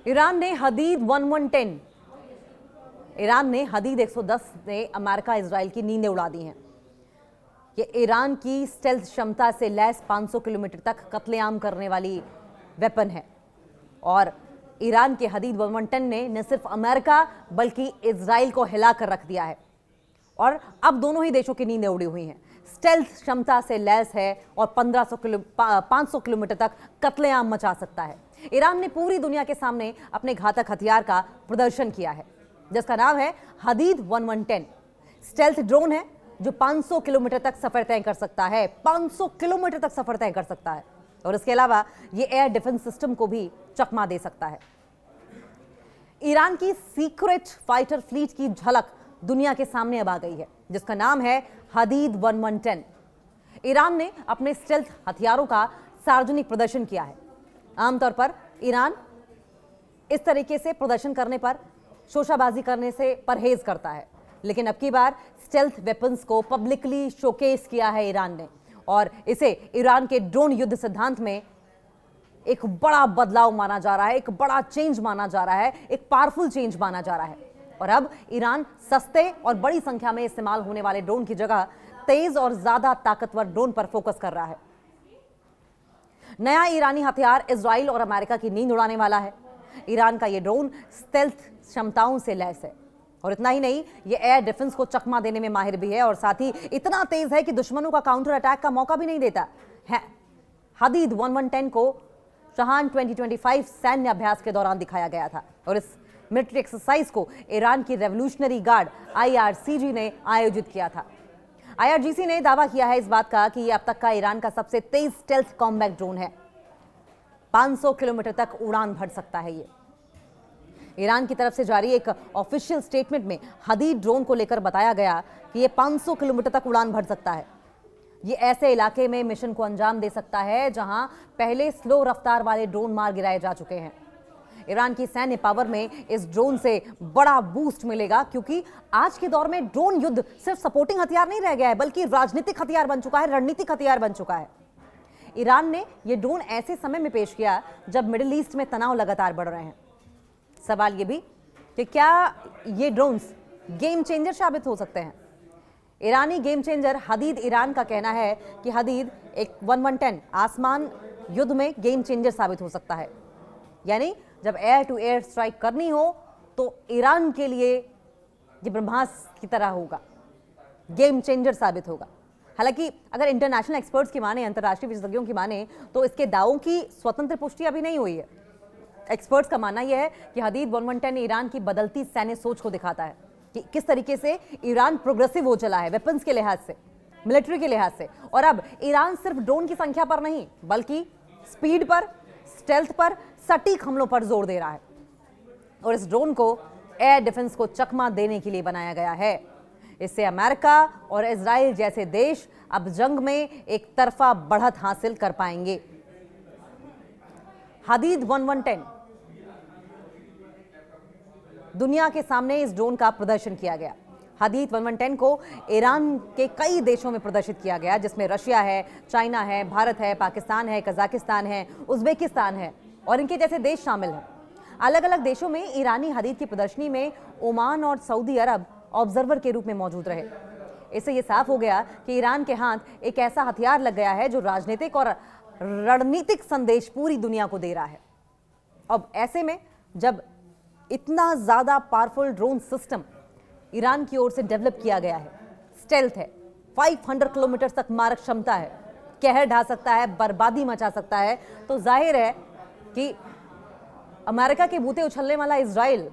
Iran ने हदीद 1110 Iran ने हदीद 110 ने अमेरिका इजराइल की नींदें उड़ा दी हैं। ये ईरान की स्टेल्थ क्षमता से लैस 500 किलोमीटर तक कत्लेआम करने वाली वेपन है और ईरान के हदीद 1110 ने न सिर्फ अमेरिका बल्कि इजराइल को हिलाकर रख दिया है और अब दोनों ही देशों की नींदें उड़ी हुई हैं। स्टेल्थ क्षमता से लैस है और 500 किलोमीटर तक कत्लेआम मचा सकता है। ईरान ने पूरी दुनिया के सामने अपने घातक हथियार का प्रदर्शन किया है जिसका नाम है हदीद 1110। स्टेल्थ ड्रोन है जो 500 किलोमीटर तक सफर तय कर सकता है। 500 किलोमीटर तक सफर तय कर सकता है और इसके अलावा ये एयर डिफेंस सिस्टम को भी चकमा दे सकता है। ईरान की सीक्रेट फाइटर फ्लीट की झलक दुनिया के सामने अब आ गई है जिसका नाम है हदीद 1110। ईरान ने अपने स्टेल्थ हथियारों का सार्वजनिक प्रदर्शन किया है। आमतौर पर ईरान इस तरीके से प्रदर्शन करने पर शोशाबाजी करने से परहेज करता है, लेकिन अब की बार स्टेल्थ वेपन्स को पब्लिकली शोकेस किया है ईरान ने और इसे ईरान के ड्रोन युद्ध सिद्धांत में एक बड़ा बदलाव माना जा रहा है, एक बड़ा चेंज माना जा रहा है, एक पावरफुल चेंज माना जा रहा है। और अब ईरान सस्ते और बड़ी संख्या में इस्तेमाल होने वाले ड्रोन की जगह तेज और ज्यादा ताकतवर ड्रोन पर फोकस कर रहा है। नया ईरानी हथियार इजराइल और अमेरिका की नींद उड़ाने वाला है। ईरान का यह ड्रोन स्टेल्थ क्षमताओं से लैस है और इतना ही नहीं, यह एयर डिफेंस को चकमा देने में माहिर भी है और साथ ही इतना तेज है कि दुश्मनों का काउंटर अटैक का मौका भी नहीं देता है। हदीद 1110 को चहान 2025 सैन्य अभ्यास के दौरान दिखाया गया था और इस मिलिट्री एक्सरसाइज को ईरान की रेवोल्यूशनरी गार्ड IRGC ने आयोजित किया था। IRGC ने दावा किया है इस बात का कि यह अब तक का ईरान का सबसे तेज स्टेल्थ कॉम्बैट ड्रोन है। 500 किलोमीटर तक उड़ान भर सकता है। ये ईरान की तरफ से जारी एक ऑफिशियल स्टेटमेंट में हदीद ड्रोन को लेकर बताया गया कि यह 500 किलोमीटर तक उड़ान भर सकता है। ये ऐसे इलाके में मिशन को अंजाम दे सकता है जहां पहले स्लो रफ्तार वाले ड्रोन मार गिराए जा चुके हैं। ईरान की सैन्य पावर में इस ड्रोन से बड़ा बूस्ट मिलेगा क्योंकि आज के दौर में ड्रोन युद्ध सिर्फ सपोर्टिंग हथियार नहीं रह गया है बल्कि राजनीतिक हथियार बन चुका है, रणनीतिक हथियार बन चुका है। ईरान ने यह ड्रोन ऐसे समय में पेश किया जब मिडिल ईस्ट में तनाव लगातार बढ़ रहे हैं। सवाल यह भी कि क्या ये ड्रोन्स गेम चेंजर साबित हो सकते हैं। ईरानी गेम चेंजर हदीद ईरान का कहना है कि हदीद एक 1110 आसमान युद्ध में गेम चेंजर साबित हो सकता है, यानी जब एयर टू एयर स्ट्राइक करनी हो तो ईरान के लिए ये ब्रह्मास्त्र की तरह होगा, गेम चेंजर साबित होगा। हालांकि अगर इंटरनेशनल एक्सपर्ट्स की माने, अंतर्राष्ट्रीय विशेषज्ञों की माने, तो इसके दावों की स्वतंत्र पुष्टि अभी नहीं हुई है। एक्सपर्ट्स का मानना यह है कि हदीद 1110 ईरान की बदलती सैन्य सोच को दिखाता है कि किस तरीके से ईरान प्रोग्रेसिव हो चला है वेपन्स के लिहाज से, मिलिट्री के लिहाज से। और अब ईरान सिर्फ ड्रोन की संख्या पर नहीं बल्कि स्पीड पर, स्टेल्थ पर, सटीक हमलों पर जोर दे रहा है और इस ड्रोन को एयर डिफेंस को चकमा देने के लिए बनाया गया है। इससे अमेरिका और इजराइल जैसे देश अब जंग में एक तरफा बढ़त हासिल कर पाएंगे। हदीद 1110 दुनिया के सामने इस ड्रोन का प्रदर्शन किया गया। हदीद 1110 को ईरान के कई देशों में प्रदर्शित किया गया जिसमें रशिया है, चाइना है, भारत है, पाकिस्तान है, कजाकिस्तान है, उज्बेकिस्तान है और इनके जैसे देश शामिल हैं। अलग अलग देशों में ईरानी हदीद की प्रदर्शनी में ओमान और सऊदी अरब ऑब्जर्वर के रूप में मौजूद रहे। इससे यह साफ हो गया कि ईरान के हाथ एक ऐसा हथियार लग गया है जो राजनीतिक और रणनीतिक संदेश पूरी दुनिया को दे रहा है। अब ऐसे में जब इतना ज्यादा पावरफुल ड्रोन सिस्टम ईरान की ओर से डेवलप किया गया है, स्टेल्थ है, 500 किलोमीटर तक मारक क्षमता है, कहर ढा सकता है, बर्बादी मचा सकता है, तो जाहिर है कि अमेरिका के बूते उछलने वाला इजराइल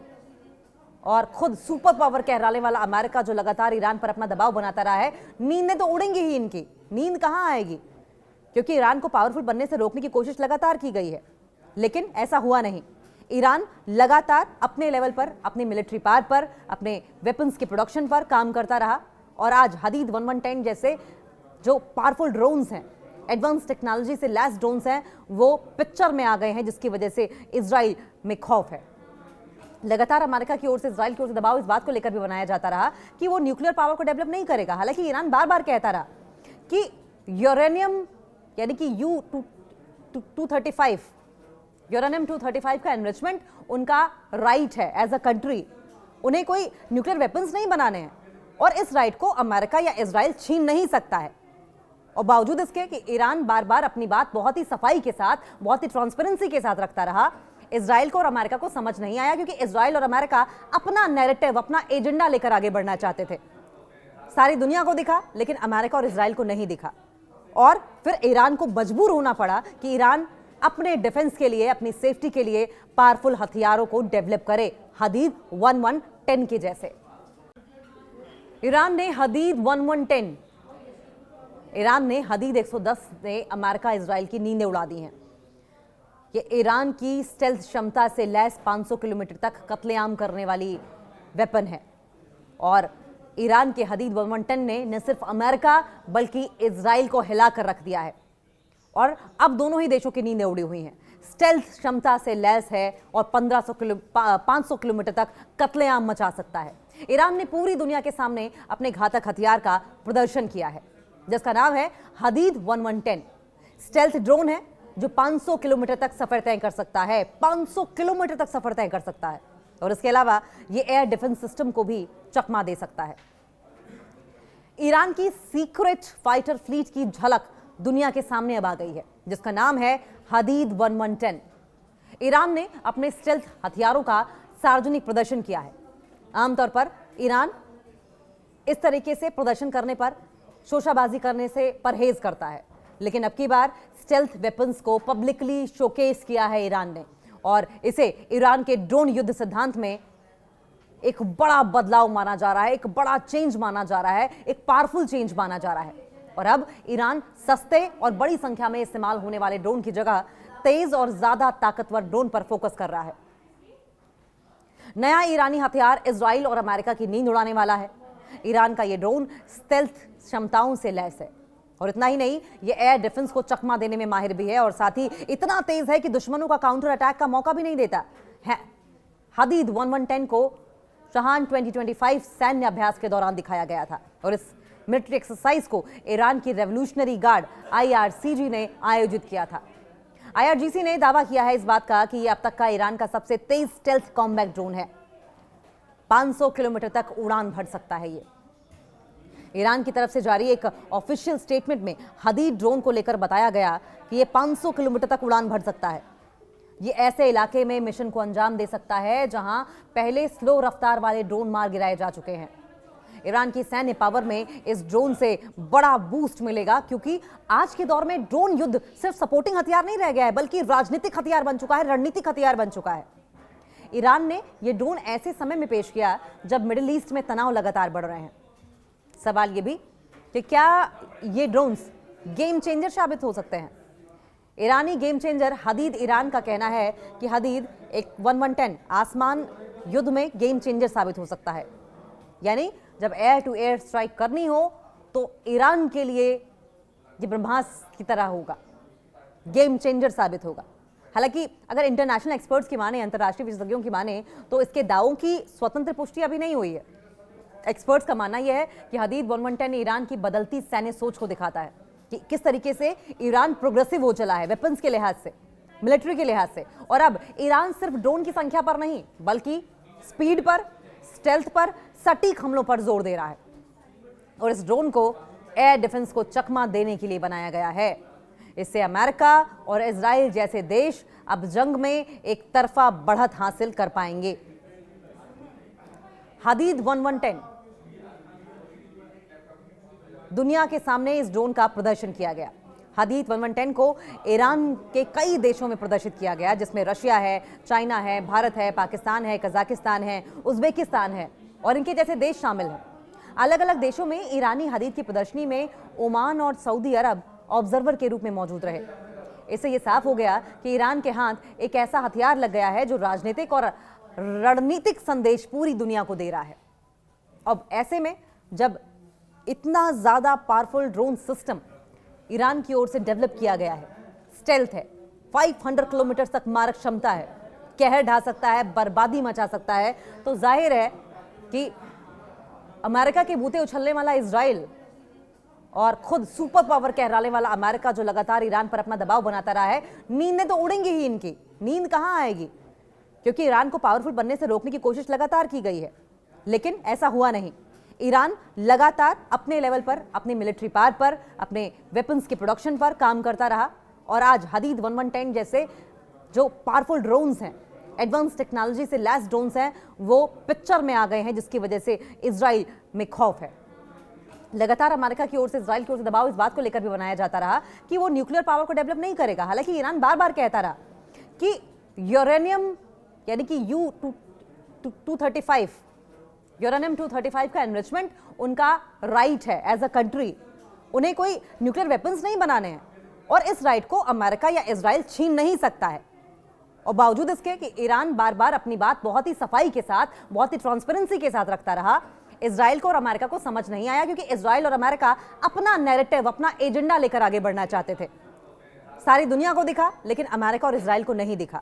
और खुद सुपर पावर कहलाने वाला अमेरिका जो लगातार ईरान पर अपना दबाव बनाता रहा है, नींदें तो उड़ेंगी ही इनकी। नींद कहां आएगी क्योंकि ईरान को पावरफुल बनने से रोकने की कोशिश लगातार की गई है, लेकिन ऐसा हुआ नहीं। ईरान लगातार अपने लेवल पर, अपने मिलिट्री पावर पर, अपने वेपन्स के प्रोडक्शन पर काम करता रहा और आज हदीद 1110 जैसे जो पावरफुल ड्रोन्स हैं, एडवांस टेक्नोलॉजी से लैस ड्रोन्स हैं, वो पिक्चर में आ गए हैं जिसकी वजह से इजराइल में खौफ है। लगातार अमेरिका की ओर से, इजराइल की ओर से दबाव इस बात को लेकर भी बनाया जाता रहा कि वो न्यूक्लियर पावर को डेवलप नहीं करेगा। हालांकि ईरान बार बार कहता रहा कि यूरेनियम यानी कि U-235 यूरेनियम 235 का एनरिचमेंट उनका राइट है एज अ कंट्री। उन्हें कोई न्यूक्लियर वेपन्स नहीं बनाने हैं और इस राइट को अमेरिका या इजराइल छीन नहीं सकता है। और बावजूद इसके कि ईरान बार बार अपनी बात बहुत ही सफाई के साथ, बहुत ही ट्रांसपेरेंसी के साथ रखता रहा, इजराइल को और अमेरिका को समझ नहीं आया, क्योंकि इजराइल और अमेरिका अपना नैरेटिव, अपना एजेंडा लेकर आगे बढ़ना चाहते थे। सारी दुनिया को दिखा लेकिन अमेरिका और इजराइल को नहीं दिखा और फिर ईरान को मजबूर होना पड़ा कि ईरान अपने डिफेंस के लिए, अपनी सेफ्टी के लिए पावरफुल हथियारों को डेवलप करे, हदीद 1110 के जैसे। ईरान ने हदीद 1110 110 ने अमेरिका इजराइल की नींदें उड़ा दी हैं। ये ईरान की स्टेल्थ क्षमता से लैस 500 किलोमीटर तक कत्लेआम करने वाली वेपन है और ईरान के हदीद 1110 ने न सिर्फ अमेरिका बल्कि इजराइल को हिलाकर रख दिया है और अब दोनों ही देशों की नींदें उड़ी हुई हैं। स्टेल्थ क्षमता से लैस है और 500 किलोमीटर तक कत्लेआम मचा सकता है। ईरान ने पूरी दुनिया के सामने अपने घातक हथियार का प्रदर्शन किया है जिसका नाम है हदीद 1110। स्टेल्थ ड्रोन है जो 500 किलोमीटर तक सफर तय कर सकता है, 500 किलोमीटर तक सफर तय कर सकता है और इसके अलावा ये एयर डिफेंस सिस्टम को भी चकमा दे सकता है। ईरान की सीक्रेट फाइटर फ्लीट की झलक दुनिया के सामने अब आ गई है जिसका नाम है हदीद 1110। ईरान ने अपने स्टेल्थ हथियारों का सार्वजनिक प्रदर्शन किया है। आमतौर पर ईरान इस तरीके से प्रदर्शन करने पर, शोशाबाजी करने से परहेज करता है, लेकिन अब की बार स्टेल्थ वेपन्स को पब्लिकली शोकेस किया है ईरान ने और इसे ईरान के ड्रोन युद्ध सिद्धांत में एक बड़ा बदलाव माना जा रहा है, एक बड़ा चेंज माना जा रहा है, एक पावरफुल चेंज माना जा रहा है। और अब ईरान सस्ते और बड़ी संख्या में इस्तेमाल होने वाले ड्रोन की जगह तेज और ज्यादा ताकतवर ड्रोन पर फोकस कर रहा है। नया ईरानी हथियार इजराइल और अमेरिका की नींद उड़ाने वाला है। ईरान का यह ड्रोन स्टेल्थ क्षमताओं से लैस है और इतना ही नहीं, ये एयर डिफेंस को चकमा देने में माहिर भी है और साथ ही इतना तेज है कि दुश्मनों का काउंटर अटैक का मौका भी नहीं देता है। हदीद 1110 को चहान 2025 सैन्य अभ्यास के दौरान दिखाया गया था और इस मिलिट्री एक्सरसाइज को ईरान की रेवोल्यूशनरी गार्ड IRGC ने आयोजित किया था। IRGC ने दावा किया है इस बात का कि यह अब तक का ईरान का सबसे तेज स्टेल्थ कॉम्बैट ड्रोन है। 500 किलोमीटर तक उड़ान भर सकता है ये। ईरान की तरफ से जारी एक ऑफिशियल स्टेटमेंट में हदीद ड्रोन को लेकर बताया गया कि ये 500 किलोमीटर तक उड़ान भर सकता है। ये ऐसे इलाके में मिशन को अंजाम दे सकता है जहां पहले स्लो रफ्तार वाले ड्रोन मार गिराए जा चुके हैं। ईरान की सैन्य पावर में इस ड्रोन से बड़ा बूस्ट मिलेगा क्योंकि आज के दौर में ड्रोन युद्ध सिर्फ सपोर्टिंग हथियार नहीं रह गया है बल्कि राजनीतिक हथियार बन चुका है, रणनीतिक हथियार बन चुका है। ईरान ने यह ड्रोन ऐसे समय में पेश किया जब मिडिल ईस्ट में तनाव लगातार बढ़ रहे हैं। सवाल ये भी कि क्या ये ड्रोन्स गेम चेंजर साबित हो सकते हैं। ईरानी गेम चेंजर हदीद ईरान का कहना है कि हदीद एक 1110 आसमान युद्ध में गेम चेंजर साबित हो सकता है, यानी जब एयर टू एयर स्ट्राइक करनी हो तो ईरान के लिए ये ब्रह्मास्त्र की तरह होगा, गेम चेंजर साबित होगा। हालांकि अगर इंटरनेशनल एक्सपर्ट्स की माने, अंतर्राष्ट्रीय विशेषज्ञों की माने, तो इसके दावों की स्वतंत्र पुष्टि अभी नहीं हुई है। एक्सपर्ट्स का मानना यह है कि हदीद 1110 ईरान की बदलती सैन्य सोच को दिखाता है कि किस तरीके से ईरान प्रोग्रेसिव हो चला है वेपन्स के लिहाज से, मिलिट्री के लिहाज से। और अब ईरान सिर्फ ड्रोन की संख्या पर नहीं बल्कि स्पीड पर, स्टेल्थ पर, सटीक हमलों पर जोर दे रहा है और इस ड्रोन को एयर डिफेंस को चकमा देने के लिए बनाया गया है। इससे अमेरिका और इजराइल जैसे देश अब जंग में एक तरफा बढ़त हासिल कर पाएंगे। हदीद 1110 दुनिया के सामने इस ड्रोन का प्रदर्शन किया गया। हदीद 1110 को ईरान के कई देशों में प्रदर्शित किया गया जिसमें रशिया है, चाइना है, भारत है, पाकिस्तान है, कजाकिस्तान है, उज्बेकिस्तान है और इनके जैसे देश शामिल हैं। अलग अलग देशों में ईरानी हदीद की प्रदर्शनी में ओमान और सऊदी अरब ऑब्जर्वर के रूप में मौजूद रहे। इससे यह साफ हो गया कि ईरान के हाथ एक ऐसा हथियार लग गया है जो राजनीतिक और रणनीतिक संदेश पूरी दुनिया को दे रहा है। अब ऐसे में जब इतना ज्यादा पावरफुल ड्रोन सिस्टम ईरान की ओर से डेवलप किया गया है, स्टेल्थ है, 500 किलोमीटर तक मारक क्षमता है, कहर ढा सकता है, बर्बादी मचा सकता है, तो जाहिर है कि अमेरिका के बूते उछलने वाला इजराइल और खुद सुपर पावर कहलाने वाला अमेरिका जो लगातार ईरान पर अपना दबाव बनाता रहा है, नींदें तो उड़ेंगी ही इनकी, नींद कहां आएगी, क्योंकि ईरान को पावरफुल बनने से रोकने की कोशिश लगातार की गई है, लेकिन ऐसा हुआ नहीं। ईरान लगातार अपने लेवल पर, अपने मिलिट्री पावर पर, अपने वेपन्स के प्रोडक्शन पर काम करता रहा और आज हदीद 1110 जैसे जो पावरफुल ड्रोन्स हैं, एडवांस टेक्नोलॉजी से लैस ड्रोन्स हैं, वो पिक्चर में आ गए हैं, जिसकी वजह से इजराइल में खौफ है। लगातार अमेरिका की ओर से, इजराइल की ओर से दबाव इस बात को लेकर भी बनाया जाता रहा कि वो न्यूक्लियर पावर को डेवलप नहीं करेगा। हालांकि ईरान बार बार कहता रहा कि यूरेनियम यानी कि U-235 यूरेनियम 235 का एनरिचमेंट उनका राइट है एज अ कंट्री, उन्हें कोई न्यूक्लियर वेपन्स नहीं बनाने हैं और इस राइट को अमेरिका या इजराइल छीन नहीं सकता है। और बावजूद इसके कि ईरान बार बार अपनी बात बहुत ही सफाई के साथ, बहुत ही ट्रांसपेरेंसी के साथ रखता रहा, इजराइल को और अमेरिका को समझ नहीं आया, क्योंकि इजराइल और अमेरिका अपना नैरेटिव, अपना एजेंडा लेकर आगे बढ़ना चाहते थे। सारी दुनिया को दिखा, लेकिन अमेरिका और इजराइल को नहीं दिखा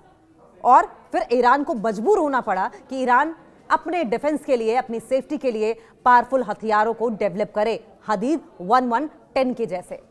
और फिर ईरान को मजबूर होना पड़ा कि ईरान अपने डिफेंस के लिए, अपनी सेफ्टी के लिए पावरफुल हथियारों को डेवलप करे, हदीद 1110 के जैसे।